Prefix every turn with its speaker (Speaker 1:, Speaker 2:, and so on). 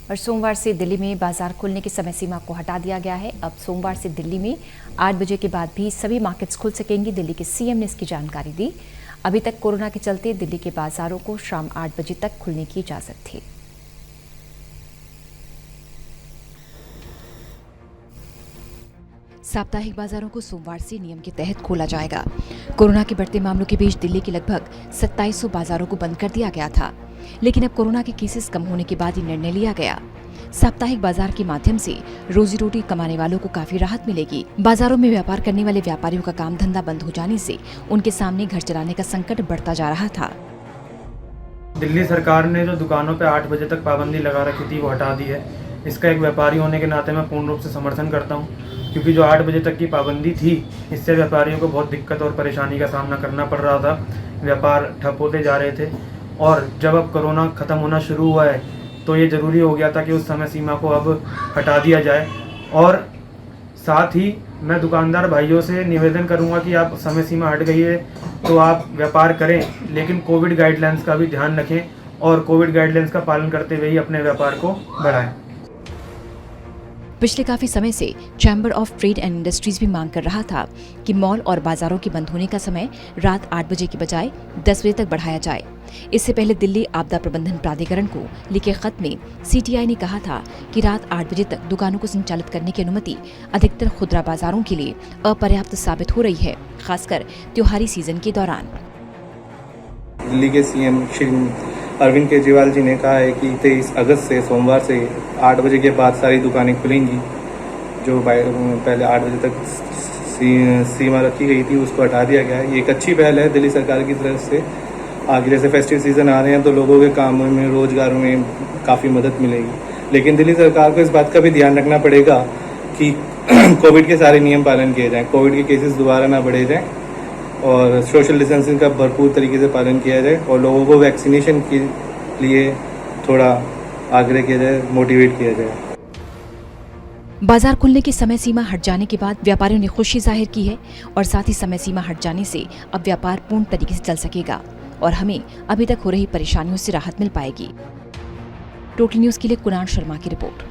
Speaker 1: और सोमवार से दिल्ली में बाजार खुलने की समय सीमा को हटा दिया गया है। अब सोमवार से दिल्ली में 8 बजे के बाद भी सभी मार्केट्स खुल सकेंगी। दिल्ली के सीएम ने इसकी जानकारी दी। अभी तक कोरोना के चलते दिल्ली के बाजारों को शाम 8 बजे तक खुलने की इजाजत थी। साप्ताहिक बाजारों को सोमवार से नियम के तहत खोला जाएगा। कोरोना के बढ़ते मामलों के बीच दिल्ली के लगभग 2700 बाजारों को बंद कर दिया गया था, लेकिन अब कोरोना के केसेस कम होने के बाद ये निर्णय लिया गया। साप्ताहिक बाजार के माध्यम से रोजी रोटी कमाने वालों को काफी राहत मिलेगी। बाजारों में व्यापार करने वाले व्यापारियों का काम धंधा बंद हो जाने से उनके सामने घर चलाने का संकट बढ़ता जा रहा था।
Speaker 2: दिल्ली सरकार ने जो दुकानों पे 8 बजे तक पाबंदी लगा रखी थी वो हटा दी है। इसका एक व्यापारी होने के नाते मैं पूर्ण रूप से समर्थन करता हूँ, क्योंकि जो 8 बजे तक की पाबंदी थी इससे व्यापारियों को बहुत दिक्कत और परेशानी का सामना करना पड़ रहा था। व्यापार ठप होते जा रहे थे और जब अब कोरोना ख़त्म होना शुरू हुआ है तो ये ज़रूरी हो गया था कि उस समय सीमा को अब हटा दिया जाए। और साथ ही मैं दुकानदार भाइयों से निवेदन करूंगा कि आप समय सीमा हट गई है तो आप व्यापार करें, लेकिन कोविड गाइडलाइंस का भी ध्यान रखें और कोविड गाइडलाइंस का पालन करते हुए ही अपने व्यापार को बढ़ाएं।
Speaker 1: पिछले काफी समय से chamber of trade and industries भी मांग कर रहा था कि मॉल और बाजारों के बंद होने का समय रात 8 बजे की बजाय 10 बजे तक बढ़ाया जाए। इससे पहले दिल्ली आपदा प्रबंधन प्राधिकरण को लिखे खत में सीटीआई ने कहा था कि रात 8 बजे तक दुकानों को संचालित करने की अनुमति अधिकतर खुदरा बाजारों के लिए अपर्याप्त साबित हो रही है, खासकर त्योहारी सीजन के दौरान।
Speaker 3: दिल्ली के सीएम श्री अरविंद केजरीवाल जी ने कहा है कि 23 अगस्त से सोमवार से 8 बजे के बाद सारी दुकानें खुलेंगी। जो पहले 8 बजे तक सीमा रखी गई थी उसको हटा दिया गया है। ये एक अच्छी पहल है दिल्ली सरकार की तरफ से। आगे जैसे फेस्टिव सीजन आ रहे हैं तो लोगों के कामों में, रोजगार में काफ़ी मदद मिलेगी। लेकिन दिल्ली सरकार को इस बात का भी ध्यान रखना पड़ेगा कि कोविड के सारे नियम पालन किए जाएँ, कोविड के केसेस दोबारा ना बढ़े जाएँ और सोशल डिस्टेंसिंग का भरपूर तरीके से पालन किया जाए और लोगों को वैक्सीनेशन के लिए थोड़ा आग्रह किया जाए, मोटिवेट किया जाए।
Speaker 1: बाजार खुलने की समय सीमा हट जाने के बाद व्यापारियों ने खुशी जाहिर की है और साथ ही समय सीमा हट जाने से अब व्यापार पूर्ण तरीके से चल सकेगा और हमें अभी तक हो रही परेशानियों से राहत मिल पाएगी। टोटल न्यूज़ के लिए कुणाल शर्मा की रिपोर्ट।